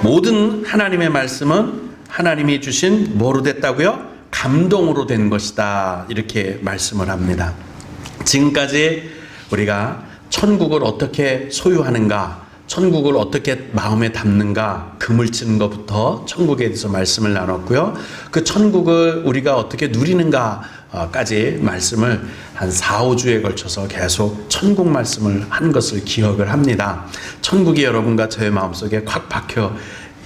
모든 하나님의 말씀은 하나님이 주신 뭐로 됐다고요? 감동으로 된 것이다. 이렇게 말씀을 합니다. 지금까지 우리가 천국을 어떻게 소유하는가, 천국을 어떻게 마음에 담는가, 금을 치는 것부터 천국에 대해서 말씀을 나눴고요. 그 천국을 우리가 어떻게 누리는가까지 말씀을 한 4, 5주에 걸쳐서 계속 천국 말씀을 한 것을 기억을 합니다. 천국이 여러분과 저의 마음속에 콱 박혀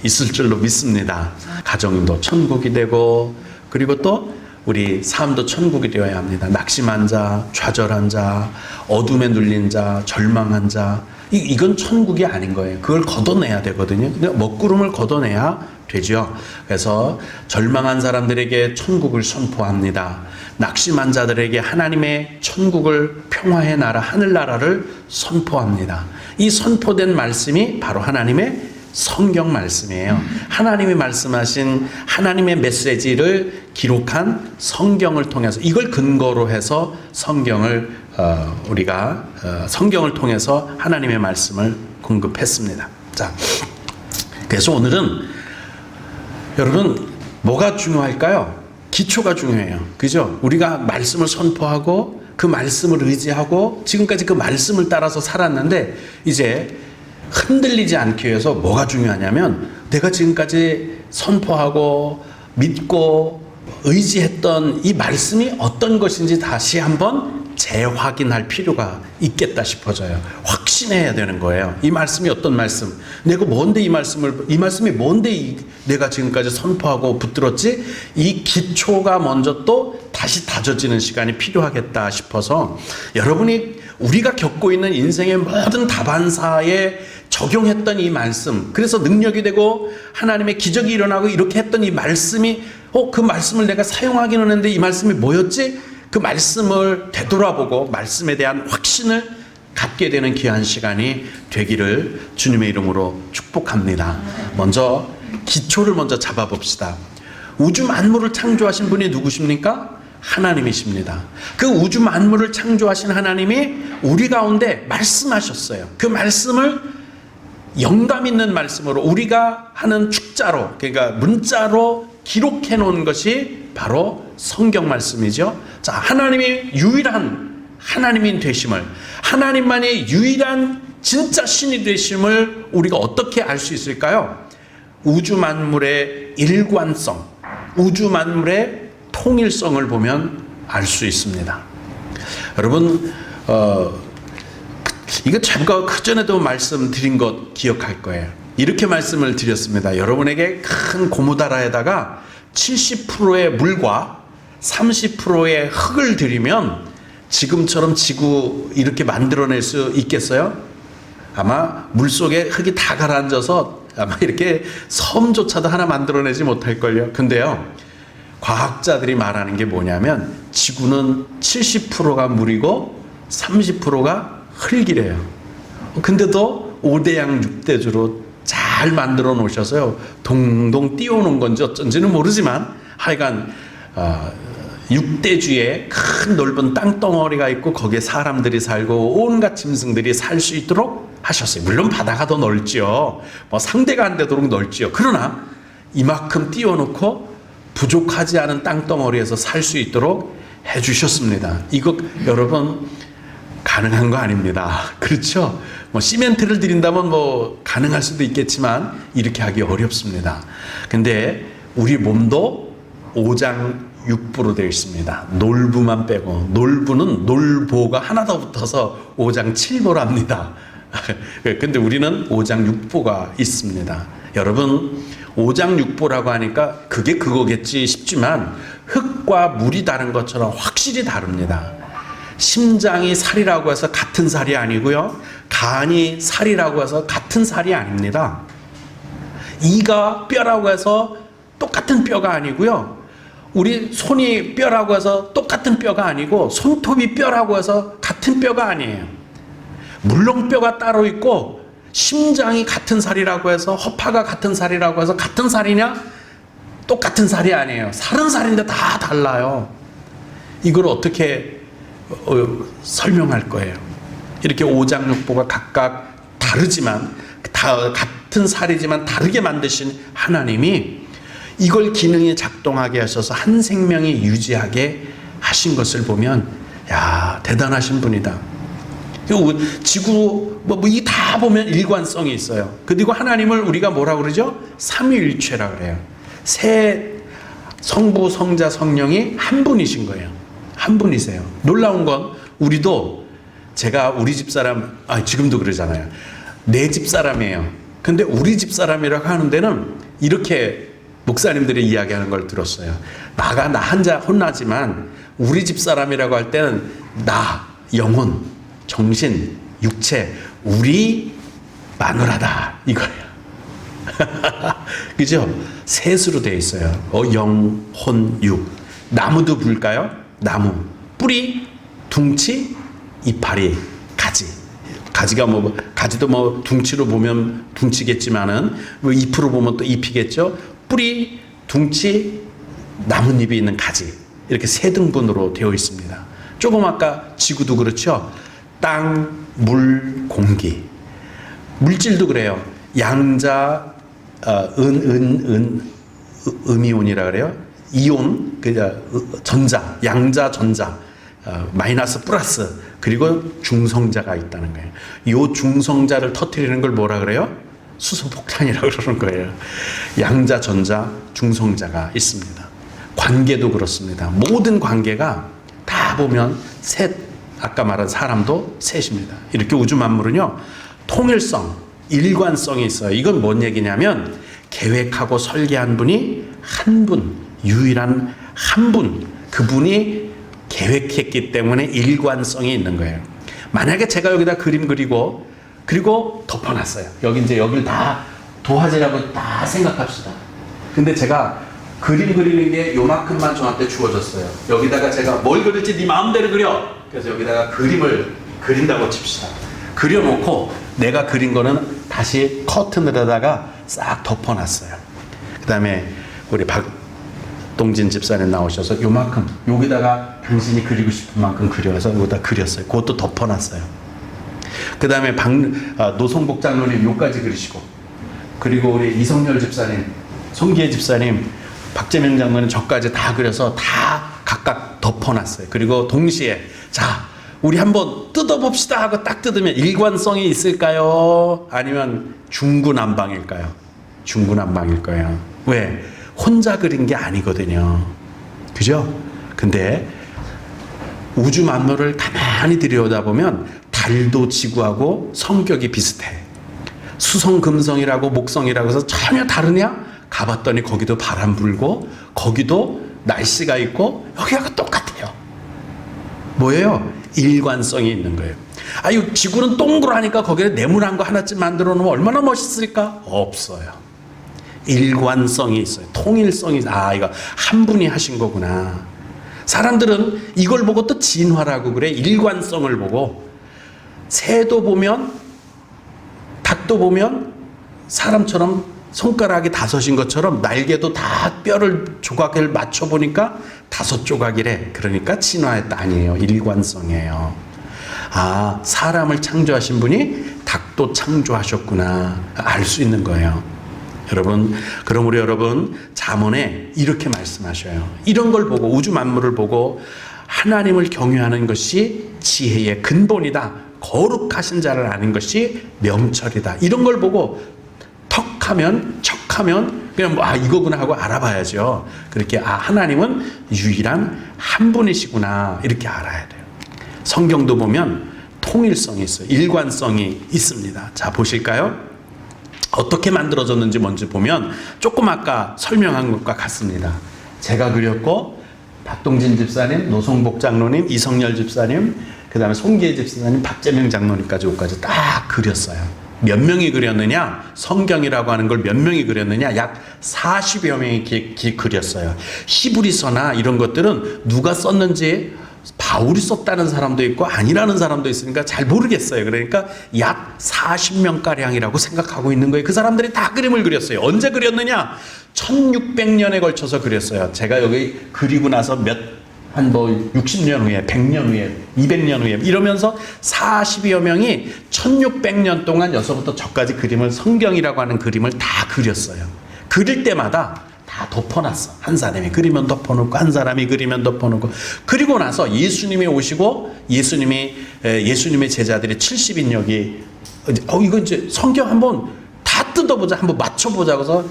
있을 줄로 믿습니다. 가정도 천국이 되고, 그리고 또 우리 삶도 천국이 되어야 합니다. 낙심한 자, 좌절한 자, 어둠에 눌린 자, 절망한 자, 이건 천국이 아닌 거예요. 그걸 걷어내야 되거든요. 먹구름을 걷어내야 되죠. 그래서 절망한 사람들에게 천국을 선포합니다. 낙심한 자들에게 하나님의 천국을, 평화의 나라, 하늘나라를 선포합니다. 이 선포된 말씀이 바로 하나님의 성경 말씀이에요. 하나님이 말씀하신 하나님의 메시지를 기록한 성경을 통해서, 이걸 근거로 해서 성경을 우리가 성경을 통해서 하나님의 말씀을 공급했습니다. 자, 그래서 오늘은 여러분 뭐가 중요할까요? 기초가 중요해요. 그죠? 우리가 말씀을 선포하고 그 말씀을 의지하고 지금까지 그 말씀을 따라서 살았는데, 이제 흔들리지 않기 위해서 뭐가 중요하냐면, 내가 지금까지 선포하고 믿고 의지했던 이 말씀이 어떤 것인지 다시 한번 재확인할 필요가 있겠다 싶어져요. 확신해야 되는 거예요. 이 말씀이 어떤 말씀, 내가 뭔데 이 말씀이 뭔데 내가 지금까지 선포하고 붙들었지? 이 기초가 먼저 또 다시 다져지는 시간이 필요하겠다 싶어서, 여러분이 우리가 겪고 있는 인생의 모든 다반사에 적용했던 이 말씀, 그래서 능력이 되고 하나님의 기적이 일어나고 이렇게 했던 이 말씀이, 그 말씀을 내가 사용하기는 했는데 이 말씀이 뭐였지? 그 말씀을 되돌아보고 말씀에 대한 확신을 갖게 되는 귀한 시간이 되기를 주님의 이름으로 축복합니다. 먼저 기초를 먼저 잡아봅시다. 우주 만물을 창조하신 분이 누구십니까? 하나님이십니다. 그 우주 만물을 창조하신 하나님이 우리 가운데 말씀하셨어요. 그 말씀을 영감 있는 말씀으로 우리가 하는 축자로, 그러니까 문자로 기록해 놓은 것이 바로 성경 말씀이죠. 자, 하나님이 유일한 하나님인 되심을, 하나님만이 유일한 진짜 신이 되심을 우리가 어떻게 알 수 있을까요? 우주 만물의 일관성, 우주 만물의 통일성을 보면 알 수 있습니다. 여러분, 이거 제가 그전에도 말씀드린 것 기억할 거예요. 이렇게 말씀을 드렸습니다. 여러분에게 큰 고무다라에다가 70%의 물과 30%의 흙을 들이면 지금처럼 지구 이렇게 만들어낼 수 있겠어요? 아마 물속에 흙이 다 가라앉아서 아마 이렇게 섬조차도 하나 만들어내지 못할걸요. 근데요, 과학자들이 말하는 게 뭐냐면, 지구는 70%가 물이고 30%가 흙이래요. 근데도 5대양 6대주로 잘 만들어 놓으셔서요, 동동 띄워놓은 건지 어쩐지는 모르지만 하여간 6대주에 큰 넓은 땅덩어리가 있고 거기에 사람들이 살고 온갖 짐승들이 살 수 있도록 하셨어요. 물론 바다가 더 넓지요. 상대가 안 되도록 넓지요. 그러나 이만큼 띄워놓고 부족하지 않은 땅덩어리에서 살 수 있도록 해주셨습니다. 이거 여러분 가능한 거 아닙니다. 그렇죠? 시멘트를 들인다면 가능할 수도 있겠지만 이렇게 하기 어렵습니다. 근데 우리 몸도 오장육부로 되어 있습니다. 놀부만 빼고, 놀부는 놀보가 하나 더 붙어서 오장칠보랍니다. 근데 우리는 오장육부가 있습니다. 여러분, 오장육부라고 하니까 그게 그거겠지 싶지만 흙과 물이 다른 것처럼 확실히 다릅니다. 심장이 살이라고 해서 같은 살이 아니고요, 간이 살이라고 해서 같은 살이 아닙니다. 이가 뼈라고 해서 똑같은 뼈가 아니고요, 우리 손이 뼈라고 해서 똑같은 뼈가 아니고, 손톱이 뼈라고 해서 같은 뼈가 아니에요. 물렁뼈가 따로 있고, 심장이 같은 살이라고 해서, 허파가 같은 살이라고 해서 같은 살이냐? 똑같은 살이 아니에요. 살은 살인데 다 달라요. 이걸 어떻게 설명할 거예요? 이렇게 오장육부가 각각 다르지만 같은 살이지만 다르게 만드신 하나님이 이걸 기능이 작동하게 하셔서 한 생명이 유지하게 하신 것을 보면 야, 대단하신 분이다. 지구 이 다 보면 일관성이 있어요. 그리고 하나님을 우리가 뭐라고 그러죠? 삼위일체라고 그래요. 세 성부, 성자, 성령이 한 분이신 거예요. 한 분이세요. 놀라운 건 우리도 제가 우리 집사람 지금도 그러잖아요. 내 집사람이에요. 근데 우리 집사람이라고 하는 데는 이렇게 목사님들이 이야기하는 걸 들었어요. 나 혼자 혼나지만 우리 집사람이라고 할 때는 나, 영혼, 정신, 육체, 우리 마누라다 이거예요. 그죠? 셋으로 되어 있어요. 영, 혼, 육. 나무도 볼까요? 나무. 뿌리, 둥치, 이파리, 가지. 가지가 가지도 둥치로 보면 둥치겠지만은 잎으로 보면 또 잎이겠죠. 뿌리, 둥치, 나뭇잎이 있는 가지. 이렇게 세 등분으로 되어 있습니다. 조금 아까 지구도 그렇죠. 땅, 물, 공기. 물질도 그래요. 양자, 음이온이라 그래요. 이온, 전자, 양자, 전자, 마이너스, 플러스, 그리고 중성자가 있다는 거예요. 이 중성자를 터뜨리는 걸 뭐라 그래요? 수소폭탄이라고 그러는 거예요. 양자, 전자, 중성자가 있습니다. 관계도 그렇습니다. 모든 관계가 다 보면 셋, 아까 말한 사람도 셋입니다. 이렇게 우주 만물은요, 통일성, 일관성이 있어요. 이건 뭔 얘기냐면 계획하고 설계한 분이 한 분, 유일한 한 분, 그분이 계획했기 때문에 일관성이 있는 거예요. 만약에 제가 여기다 그림 그리고 덮어놨어요. 여길 다 도화지라고 다 생각합시다. 근데 제가 그림 그리는 게 요만큼만 저한테 주어졌어요. 여기다가 제가 뭘 그릴지 네 마음대로 그려. 그래서 여기다가 그림을 그린다고 칩시다. 그려놓고 내가 그린 거는 다시 커튼으로다가 싹 덮어놨어요. 그 다음에 우리 박동진 집사님 나오셔서 요만큼 여기다가 당신이 그리고 싶은 만큼 그려서 여기다 그렸어요. 그것도 덮어놨어요. 그 다음에 노성복 장로님 요까지 그리시고, 그리고 우리 이성열 집사님, 송기혜 집사님, 박재명 장로님 저까지 다 그려서 다 각각 덮어놨어요. 그리고 동시에 자, 우리 한번 뜯어봅시다 하고 딱 뜯으면 일관성이 있을까요? 아니면 중구난방일까요? 중구난방일 거예요. 왜? 혼자 그린 게 아니거든요. 그죠? 근데 우주 만물을 가만히 들여다보면 달도 지구하고 성격이 비슷해. 수성금성이라고 목성이라고 해서 전혀 다르냐? 가봤더니 거기도 바람 불고 거기도 날씨가 있고 여기하고 똑같아요. 뭐예요? 일관성이 있는 거예요. 이 지구는 동그라니까 거기에 네모난 거 하나쯤 만들어 놓으면 얼마나 멋있을까? 없어요. 일관성이 있어요. 통일성이 이거 한 분이 하신 거구나. 사람들은 이걸 보고 또 진화라고 그래. 일관성을 보고 새도 보면 닭도 보면 사람처럼 손가락이 5인 것처럼 날개도 다 뼈를 조각을 맞춰 보니까 5 조각이래. 그러니까 진화했다. 아니에요. 일관성이에요. 사람을 창조하신 분이 닭도 창조하셨구나. 알 수 있는 거예요. 여러분, 그럼 우리 여러분 잠언에 이렇게 말씀하셔요. 이런 걸 보고 우주 만물을 보고 하나님을 경외하는 것이 지혜의 근본이다. 거룩하신 자를 아는 것이 명철이다. 이런 걸 보고 척하면 그냥 이거구나 하고 알아봐야죠. 그렇게 하나님은 유일한 한 분이시구나 이렇게 알아야 돼요. 성경도 보면 통일성이 있어요. 일관성이 있습니다. 자, 보실까요? 어떻게 만들어졌는지 먼저 보면 조금 아까 설명한 것과 같습니다. 제가 그렸고 박동진 집사님, 노성복 장로님, 이성열 집사님, 그 다음에 송기혜 집사님, 박재명 장로님까지 여기까지 딱 그렸어요. 몇 명이 그렸느냐? 성경이라고 하는 걸 몇 명이 그렸느냐? 약 40여 명이 그렸어요. 히브리서나 이런 것들은 누가 썼는지 바울이 썼다는 사람도 있고 아니라는 사람도 있으니까 잘 모르겠어요. 그러니까 약 40명가량이라고 생각하고 있는 거예요. 그 사람들이 다 그림을 그렸어요. 언제 그렸느냐? 1600년에 걸쳐서 그렸어요. 제가 여기 그리고 나서 한 뭐 60년 후에, 100년 후에, 200년 후에 이러면서 40여 명이 1600년 동안 여기서부터 저까지 그림을, 성경이라고 하는 그림을 다 그렸어요. 그릴 때마다 다 덮어놨어. 한 사람이 그리면 덮어놓고, 한 사람이 그리면 덮어놓고. 그리고 나서 예수님이 오시고, 예수님의 제자들이 70인 여기, 이거 이제 성경 한번 다 뜯어보자, 한번 맞춰보자고 해서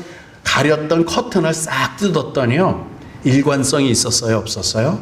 가렸던 커튼을 싹 뜯었더니요, 일관성이 있었어요, 없었어요?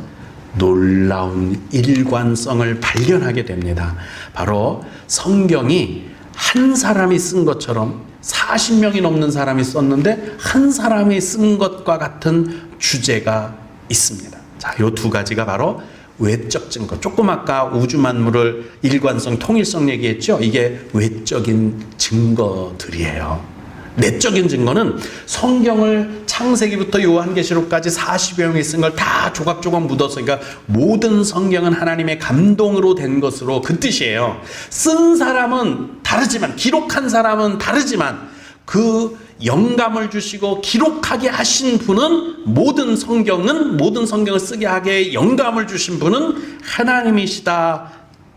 놀라운 일관성을 발견하게 됩니다. 바로 성경이 한 사람이 쓴 것처럼 40명이 넘는 사람이 썼는데 한 사람이 쓴 것과 같은 주제가 있습니다. 자, 요 두 가지가 바로 외적 증거. 조금 아까 우주 만물을 일관성, 통일성 얘기했죠? 이게 외적인 증거들이에요. 내적인 증거는 성경을 창세기부터 요한계시록까지 40여 명이 쓴 걸 다 조각조각 묻어서, 그러니까 모든 성경은 하나님의 감동으로 된 것으로, 그 뜻이에요. 쓴 사람은 다르지만, 기록한 사람은 다르지만, 그 영감을 주시고 기록하게 하신 분은, 모든 성경을 쓰게 하게 영감을 주신 분은 하나님이시다,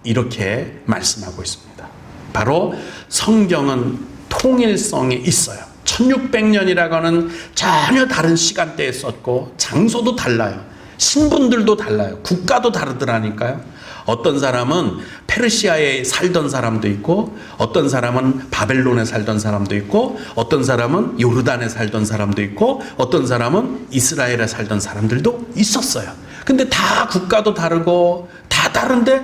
이렇게 말씀하고 있습니다. 바로 성경은 통일성이 있어요. 1600년이라고 하는 전혀 다른 시간대에 썼고, 장소도 달라요. 신분들도 달라요. 국가도 다르더라니까요. 어떤 사람은 페르시아에 살던 사람도 있고, 어떤 사람은 바벨론에 살던 사람도 있고, 어떤 사람은 요르단에 살던 사람도 있고, 어떤 사람은 이스라엘에 살던 사람들도 있었어요. 근데 다 국가도 다르고 다 다른데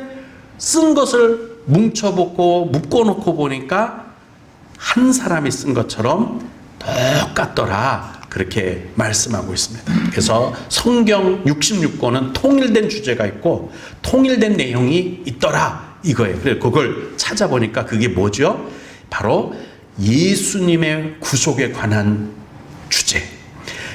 쓴 것을 뭉쳐보고 묶어놓고 보니까 한 사람이 쓴 것처럼 똑같더라, 그렇게 말씀하고 있습니다. 그래서 성경 66권은 통일된 주제가 있고 통일된 내용이 있더라, 이거예요. 그래서 그걸 찾아보니까 그게 뭐죠? 바로 예수님의 구속에 관한 주제.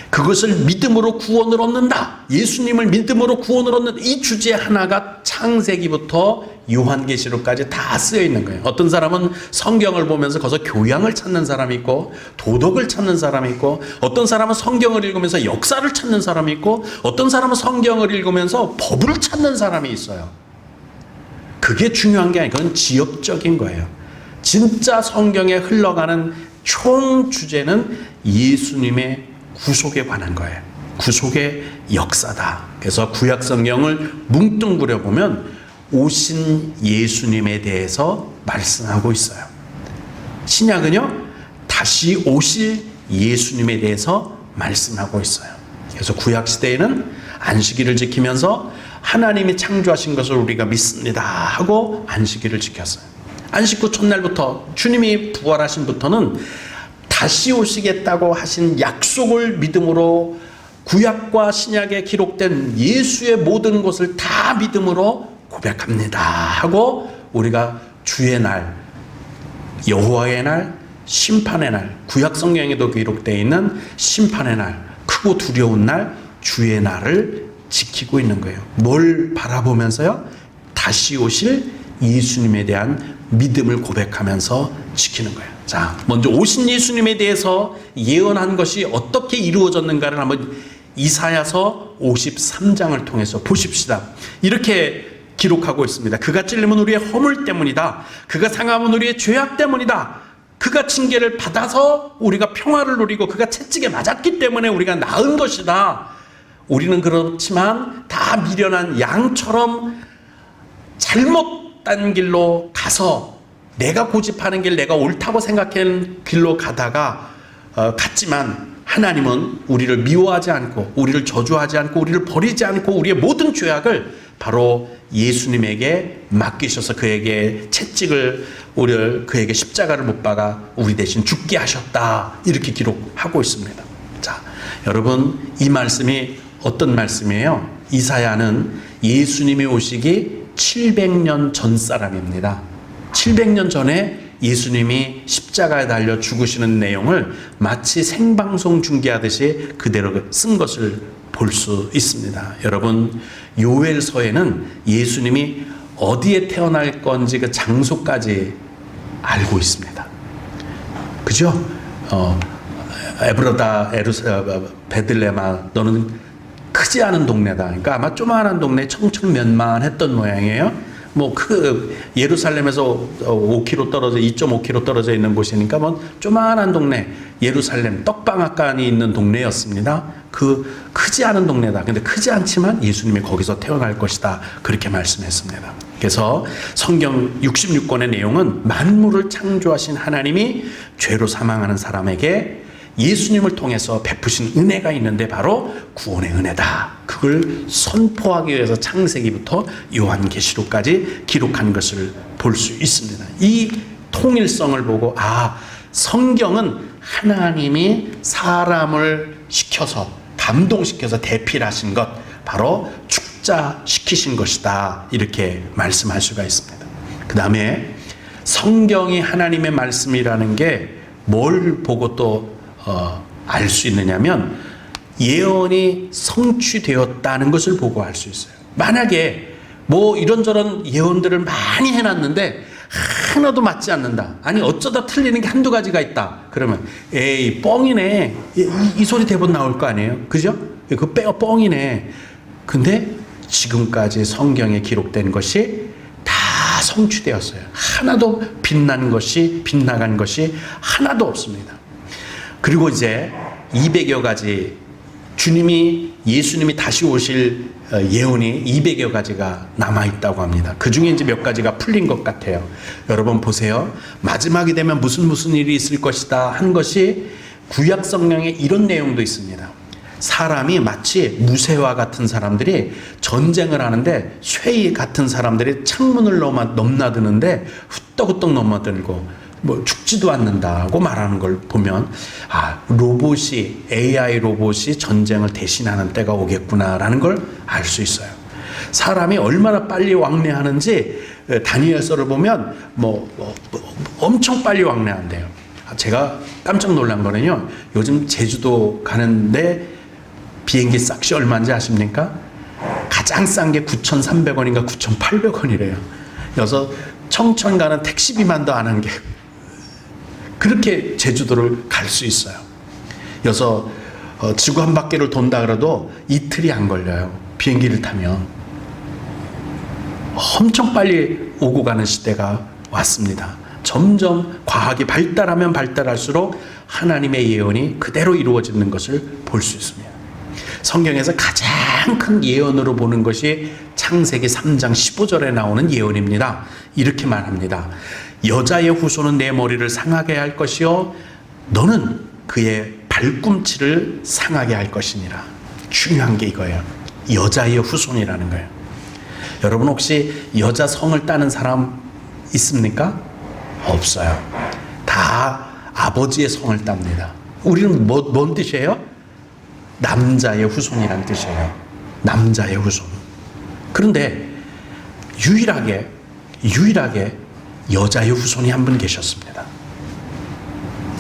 그것을 믿음으로 구원을 얻는다, 예수님을 믿음으로 구원을 얻는다, 이 주제 하나가 창세기부터 요한계시록까지 다 쓰여 있는 거예요. 어떤 사람은 성경을 보면서 거기서 교양을 찾는 사람이 있고, 도덕을 찾는 사람이 있고, 어떤 사람은 성경을 읽으면서 역사를 찾는 사람이 있고, 어떤 사람은 성경을 읽으면서 법을 찾는 사람이 있어요. 그게 중요한 게 아니고 그건 지역적인 거예요. 진짜 성경에 흘러가는 총 주제는 예수님의 구속에 관한 거예요. 구속의 역사다. 그래서 구약 성경을 뭉뚱그려 보면 오신 예수님에 대해서 말씀하고 있어요. 신약은요, 다시 오실 예수님에 대해서 말씀하고 있어요. 그래서 구약 시대에는 안식일을 지키면서 하나님이 창조하신 것을 우리가 믿습니다 하고 안식일을 지켰어요. 안식 후 첫날부터, 주님이 부활하신부터는 다시 오시겠다고 하신 약속을 믿음으로, 구약과 신약에 기록된 예수의 모든 것을 다 믿음으로 고백합니다 하고, 우리가 주의 날, 여호와의 날, 심판의 날, 구약 성경에도 기록되어 있는 심판의 날, 크고 두려운 날, 주의 날을 지키고 있는 거예요. 뭘 바라보면서요? 다시 오실 예수님에 대한 믿음을 고백하면서 지키는 거예요. 자, 먼저 오신 예수님에 대해서 예언한 것이 어떻게 이루어졌는가를 한번 이사야서 53장을 통해서 보십시다. 이렇게 기록하고 있습니다. 그가 찔림은 우리의 허물 때문이다. 그가 상함은 우리의 죄악 때문이다. 그가 징계를 받아서 우리가 평화를 누리고, 그가 채찍에 맞았기 때문에 우리가 나은 것이다. 우리는 그렇지만 다 미련한 양처럼 잘못된 길로 가서, 내가 고집하는 길, 내가 옳다고 생각하는 길로 갔지만 하나님은 우리를 미워하지 않고, 우리를 저주하지 않고, 우리를 버리지 않고, 우리의 모든 죄악을 바로 예수님에게 맡기셔서 그에게 채찍을, 그에게 십자가를 못 박아 우리 대신 죽게 하셨다, 이렇게 기록하고 있습니다. 자, 여러분, 이 말씀이 어떤 말씀이에요? 이사야는 예수님이 오시기 700년 전 사람입니다. 700년 전에 예수님이 십자가에 달려 죽으시는 내용을 마치 생방송 중계하듯이 그대로 쓴 것을 볼 수 있습니다. 여러분, 요엘서에는 예수님이 어디에 태어날 건지 그 장소까지 알고 있습니다. 그죠? 에브라다 베들레마, 너는 크지 않은 동네다. 그러니까 아마 조그마한 동네 청천면만했던 모양이에요. 뭐 예루살렘에서 5km 떨어져 2.5km 떨어져 있는 곳이니까 뭐 조그마한 동네 예루살렘 떡방앗간이 있는 동네였습니다. 그 크지 않은 동네다. 근데 크지 않지만 예수님이 거기서 태어날 것이다. 그렇게 말씀했습니다. 그래서 성경 66권의 내용은 만물을 창조하신 하나님이 죄로 사망하는 사람에게 예수님을 통해서 베푸신 은혜가 있는데 바로 구원의 은혜다. 그걸 선포하기 위해서 창세기부터 요한계시록까지 기록한 것을 볼 수 있습니다. 이 통일성을 보고 성경은 하나님이 사람을 시켜서 감동시켜서 대필하신 것 바로 축자시키신 것이다. 이렇게 말씀할 수가 있습니다. 그 다음에 성경이 하나님의 말씀이라는 게 뭘 보고 또 알 수 있느냐면 예언이 성취되었다는 것을 보고 알 수 있어요. 만약에 뭐 이런저런 예언들을 많이 해놨는데 하나도 맞지 않는다. 아니 어쩌다 틀리는 게 한두 가지가 있다. 그러면 에이 뻥이네. 이 소리 대본 나올 거 아니에요. 그죠? 그 뻥이네. 근데 지금까지 성경에 기록된 것이 다 성취되었어요. 하나도 빗나간 것이 하나도 없습니다. 그리고 이제 200여 가지 예수님이 다시 오실 예언이 200여 가지가 남아있다고 합니다. 그 중에 이제 몇 가지가 풀린 것 같아요. 여러분 보세요. 마지막이 되면 무슨 일이 있을 것이다 한 것이 구약 성경에 이런 내용도 있습니다. 사람이 마치 무쇠와 같은 사람들이 전쟁을 하는데 쇠 같은 사람들이 창문을 넘나드는데 후떡후떡 넘어들고 뭐 죽지도 않는다고 말하는 걸 보면 AI 로봇이 전쟁을 대신하는 때가 오겠구나라는 걸 알 수 있어요. 사람이 얼마나 빨리 왕래하는지 다니엘서를 보면 엄청 빨리 왕래한대요. 제가 깜짝 놀란 거는요. 요즘 제주도 가는데 비행기 싹시 얼마인지 아십니까? 가장 싼 게 9,300원인가 9,800원이래요. 그래서 청천 가는 택시비만도 안 한 게 그렇게 제주도를 갈 수 있어요. 그래서 지구 한 바퀴를 돈다 그래도 이틀이 안 걸려요. 비행기를 타면. 엄청 빨리 오고 가는 시대가 왔습니다. 점점 과학이 발달하면 발달할수록 하나님의 예언이 그대로 이루어지는 것을 볼 수 있습니다. 성경에서 가장 큰 예언으로 보는 것이 창세기 3장 15절에 나오는 예언입니다. 이렇게 말합니다. 여자의 후손은 내 머리를 상하게 할 것이요 너는 그의 발꿈치를 상하게 할 것이니라. 중요한 게 이거예요. 여자의 후손이라는 거예요. 여러분 혹시 여자 성을 따는 사람 있습니까? 없어요. 다 아버지의 성을 땁니다. 우리는 뭔 뜻이에요? 남자의 후손이라는 뜻이에요. 남자의 후손. 그런데 유일하게 여자의 후손이 한 분 계셨습니다.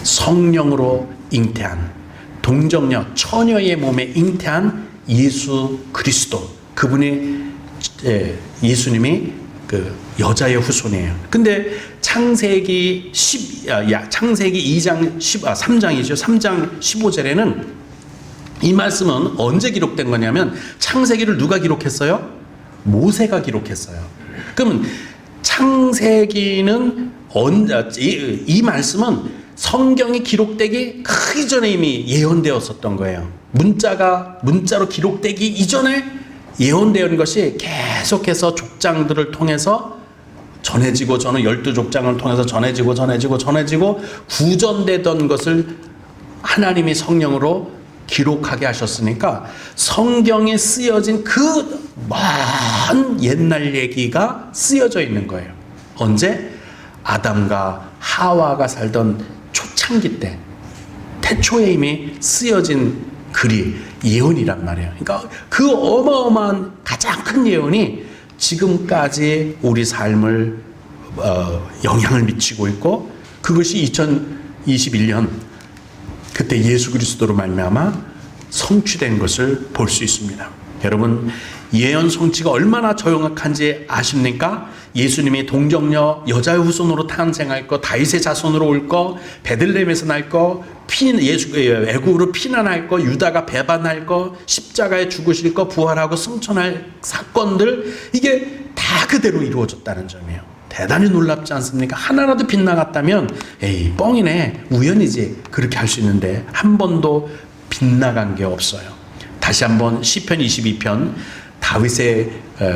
성령으로 잉태한 동정녀 처녀의 몸에 잉태한 예수 그리스도, 그분이 예수님이 그 여자의 후손이에요. 근데 창세기 2장 3장이죠. 3장 15절에는 이 말씀은 언제 기록된 거냐면 창세기를 누가 기록했어요? 모세가 기록했어요. 그러면 창세기는 이 말씀은 성경이 기록되기 그 이전에 이미 예언되었었던 거예요. 문자로 기록되기 이전에 예언되는 것이 계속해서 족장들을 통해서 전해지고, 저는 12족장을 통해서 전해지고 구전되던 것을 하나님이 성령으로 기록하게 하셨으니까 성경에 쓰여진 그 먼 옛날 얘기가 쓰여져 있는 거예요. 언제? 아담과 하와가 살던 초창기 때, 태초에 이미 쓰여진 글이 예언이란 말이에요. 그러니까 그 어마어마한 가장 큰 예언이 지금까지 우리 삶을 영향을 미치고 있고, 그것이 2021년 그때 예수 그리스도로 말미암아 성취된 것을 볼 수 있습니다. 여러분, 예언 성취가 얼마나 정확한지 아십니까? 예수님이 동정녀 여자의 후손으로 탄생할 거, 다윗의 자손으로 올 거, 베들레헴에서 날 거, 애굽으로 피난할 거, 유다가 배반할 거, 십자가에 죽으실 거, 부활하고 승천할 사건들, 이게 다 그대로 이루어졌다는 점이에요. 대단히 놀랍지 않습니까? 하나라도 빗나갔다면 에이 뻥이네, 우연이지, 그렇게 할 수 있는데 한 번도 빗나간 게 없어요. 다시 한번 시편 22편 다윗의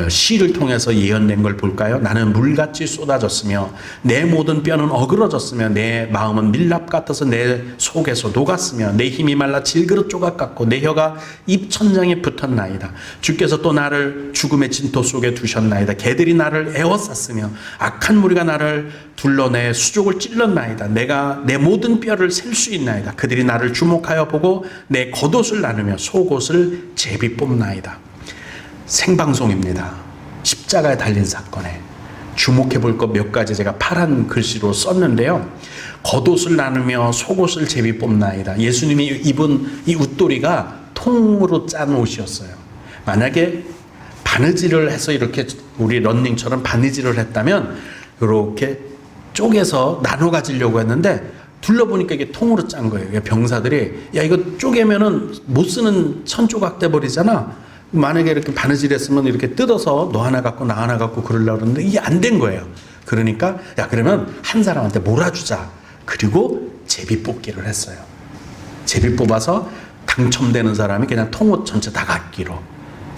시를 통해서 예언된 걸 볼까요? 나는 물같이 쏟아졌으며 내 모든 뼈는 어그러졌으며 내 마음은 밀랍 같아서 내 속에서 녹았으며 내 힘이 말라 질그릇 조각 같고 내 혀가 입천장에 붙었나이다. 주께서 또 나를 죽음의 진토 속에 두셨나이다. 개들이 나를 에워쌌으며 악한 무리가 나를 둘러내 수족을 찔렀나이다. 내가 내 모든 뼈를 셀 수 있나이다. 그들이 나를 주목하여 보고 내 겉옷을 나누며 속옷을 제비 뽑나이다. 생방송입니다. 십자가에 달린 사건에 주목해 볼 것 몇 가지 제가 파란 글씨로 썼는데요. 겉옷을 나누며 속옷을 제비 뽑나이다. 예수님이 입은 이 웃도리가 통으로 짠 옷이었어요. 만약에 바느질을 해서 이렇게 우리 런닝처럼 바느질을 했다면 이렇게 쪼개서 나눠 가지려고 했는데 둘러보니까 이게 통으로 짠 거예요. 병사들이 야 이거 쪼개면은 못 쓰는 천조각 돼 버리잖아. 만약에 이렇게 바느질 했으면 이렇게 뜯어서 너 하나 갖고 나 하나 갖고 그러려고 그러는데 이게 안 된 거예요. 그러니까 야 그러면 한 사람한테 몰아주자. 그리고 제비 뽑기를 했어요. 제비 뽑아서 당첨되는 사람이 그냥 통옷 전체 다 갖기로.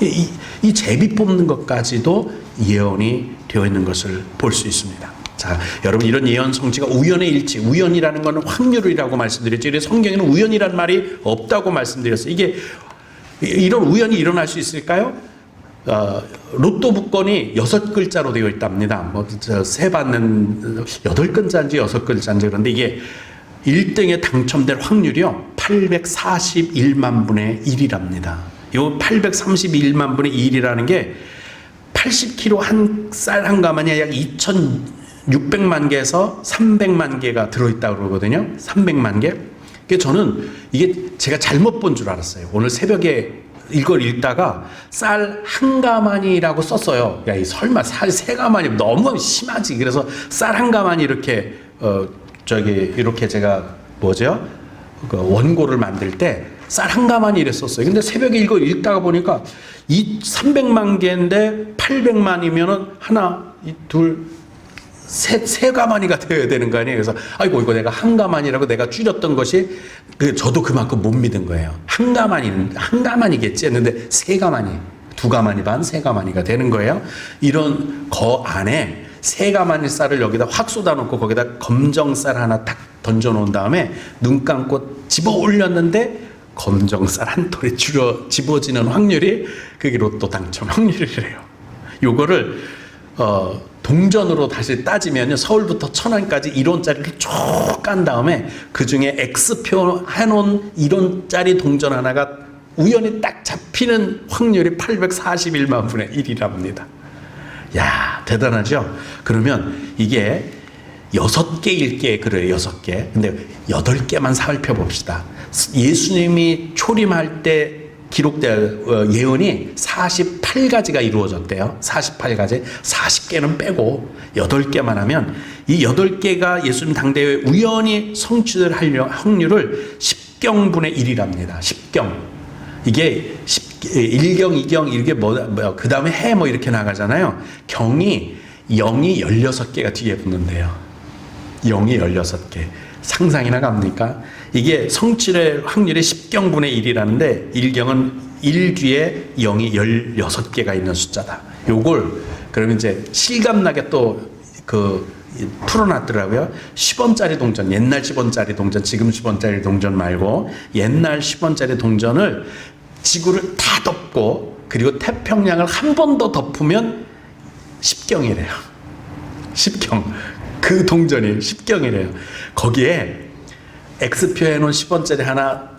이 제비 뽑는 것까지도 예언이 되어 있는 것을 볼 수 있습니다. 자, 여러분 이런 예언 성취가 우연의 일치, 우연이라는 것은 확률이라고 말씀드렸죠. 그래서 성경에는 우연이라는 말이 없다고 말씀드렸어요. 이게 이런 우연이 일어날 수 있을까요? 로또 복권이 6글자로 되어 있답니다. 세 받는 8글자인지 6글자인지 그런데 이게 1등에 당첨될 확률이요 841만 분의 1이랍니다. 이 831만 분의 1이라는 게 80kg 한 쌀 한 가마니에 약 2,600만 개에서 300만 개가 들어있다고 그러거든요. 300만 개. 저는 이게 제가 잘못 본 줄 알았어요. 오늘 새벽에 이걸 읽다가 쌀 한 가마니라고 썼어요. 야, 이 설마 쌀 세 가마니 너무 심하지. 그래서 쌀 한 가마니 이렇게 이렇게 제가 그 원고를 만들 때 쌀 한 가마니 이랬었어요. 근데 새벽에 이거 읽다가 보니까 이 300만 개인데 800만이면은 하나, 둘, 세 가마니가 되어야 되는 거 아니에요? 그래서 아이고 이거 내가 한 가마니라고 내가 줄였던 것이 저도 그만큼 못 믿은 거예요. 한 가마니겠지 했는데 세 가마니, 두 가마니 반, 세 가마니가 되는 거예요. 이런 거 안에 세 가마니 쌀을 여기다 확 쏟아놓고 거기다 검정 쌀 하나 딱 던져 놓은 다음에 눈 감고 집어 올렸는데 검정 쌀 한 톨이 집어지는 확률이 그게 로또 당첨 확률이래요. 요거를 동전으로 다시 따지면 서울부터 천안까지 1원짜리를 쭉 깐 다음에 그 중에 X표 해놓은 1원짜리 동전 하나가 우연히 딱 잡히는 확률이 841만 분의 1이랍니다. 야, 대단하죠? 그러면 이게 6개일 게 그래요, 6개. 근데 8개만 살펴봅시다. 예수님이 초림할 때 기록된 예언이 48가지가 이루어졌대요. 48가지. 40개는 빼고 8개만 하면 이 8개가 예수님 당대에 우연히 성취될 확률을 10경분의 1이랍니다. 10경. 이게 1경, 2경 이게 그 다음에 해 이렇게 나가잖아요. 경이 0이 16개가 뒤에 붙는데요. 0이 16개. 상상이나 갑니까? 이게 성취의 확률이 10경분의 1이라는데 1경은 1 뒤에 0이 16개가 있는 숫자다. 요걸 그러면 이제 실감나게 또 풀어놨더라고요. 10원짜리 동전, 옛날 10원짜리 동전, 지금 10원짜리 동전 말고 옛날 10원짜리 동전을 지구를 다 덮고 그리고 태평양을 한 번 더 덮으면 10경이래요. 10경. 그 동전이 10경이래요. 거기에 X표 해놓은 10원짜리 하나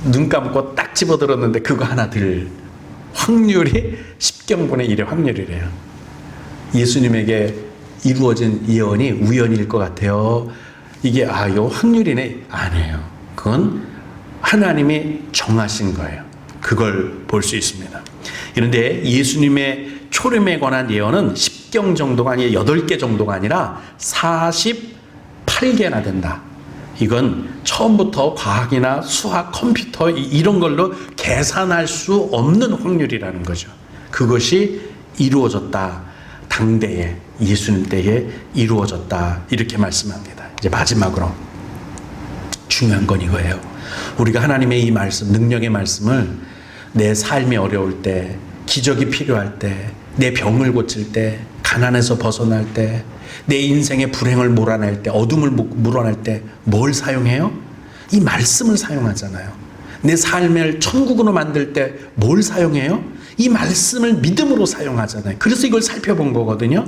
눈 감고 딱 집어들었는데 그거 하나 들 확률이 10경분의 1의 확률이래요. 예수님에게 이루어진 예언이 우연일 것 같아요. 이게 이거 확률이네. 아니에요. 그건 하나님이 정하신 거예요. 그걸 볼 수 있습니다. 그런데 예수님의 초림에 관한 예언은 10경 정도가 아니라 8개 정도가 아니라 48개나 된다. 이건 처음부터 과학이나 수학, 컴퓨터 이런 걸로 계산할 수 없는 확률이라는 거죠. 그것이 이루어졌다. 당대에 예수님 때에 이루어졌다. 이렇게 말씀합니다. 이제 마지막으로 중요한 건 이거예요. 우리가 하나님의 이 말씀, 능력의 말씀을 내 삶이 어려울 때, 기적이 필요할 때, 내 병을 고칠 때, 가난에서 벗어날 때, 내 인생의 불행을 몰아낼 때, 어둠을 몰아낼 때 뭘 사용해요? 이 말씀을 사용하잖아요. 내 삶을 천국으로 만들 때 뭘 사용해요? 이 말씀을 믿음으로 사용하잖아요. 그래서 이걸 살펴본 거거든요.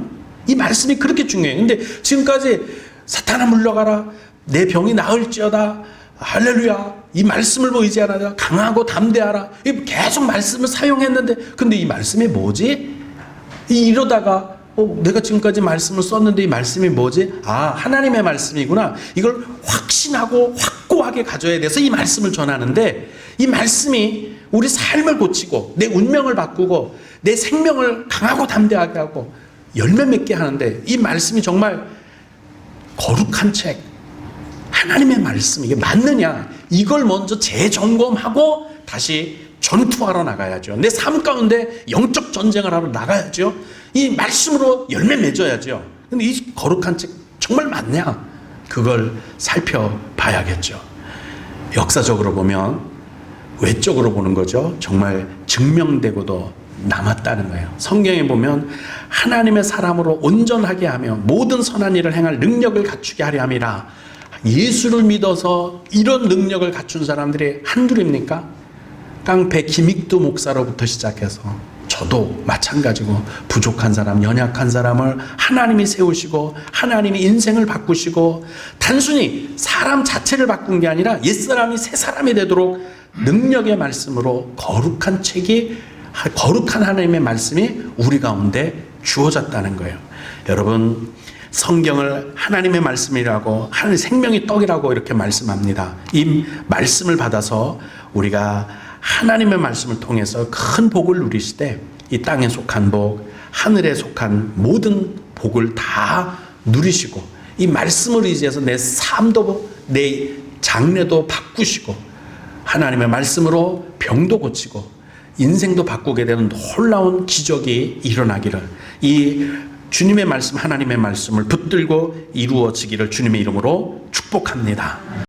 이 말씀이 그렇게 중요해요. 근데 지금까지 사탄아 물러가라, 내 병이 나을지어다, 할렐루야, 이 말씀을 의지하라, 강하고 담대하라, 계속 말씀을 사용했는데, 근데 이 말씀이 뭐지? 이러다가 내가 지금까지 말씀을 썼는데 이 말씀이 뭐지? 아, 하나님의 말씀이구나. 이걸 확신하고 확고하게 가져야 돼서 이 말씀을 전하는데, 이 말씀이 우리 삶을 고치고 내 운명을 바꾸고 내 생명을 강하고 담대하게 하고 열매 맺게 하는데, 이 말씀이 정말 거룩한 책, 하나님의 말씀, 이게 맞느냐, 이걸 먼저 재점검하고 다시 전투하러 나가야죠. 내 삶 가운데 영적 전쟁을 하러 나가야죠. 이 말씀으로 열매 맺어야죠. 근데 이 거룩한 책 정말 맞냐? 그걸 살펴봐야겠죠. 역사적으로 보면, 외적으로 보는 거죠. 정말 증명되고도 남았다는 거예요. 성경에 보면 하나님의 사람으로 온전하게 하며 모든 선한 일을 행할 능력을 갖추게 하려 함이라. 예수를 믿어서 이런 능력을 갖춘 사람들이 한둘입니까? 깡패 김익두 목사로부터 시작해서 저도 마찬가지고, 부족한 사람, 연약한 사람을 하나님이 세우시고 하나님이 인생을 바꾸시고, 단순히 사람 자체를 바꾼 게 아니라 옛사람이 새사람이 되도록 능력의 말씀으로 거룩한 책이, 거룩한 하나님의 말씀이 우리 가운데 주어졌다는 거예요. 여러분, 성경을 하나님의 말씀이라고, 하나님의 생명의 떡이라고 이렇게 말씀합니다. 이 말씀을 받아서 우리가 하나님의 말씀을 통해서 큰 복을 누리시되, 이 땅에 속한 복, 하늘에 속한 모든 복을 다 누리시고, 이 말씀을 의지해서 내 삶도 내 장래도 바꾸시고, 하나님의 말씀으로 병도 고치고 인생도 바꾸게 되는 놀라운 기적이 일어나기를, 이 주님의 말씀, 하나님의 말씀을 붙들고 이루어지기를 주님의 이름으로 축복합니다.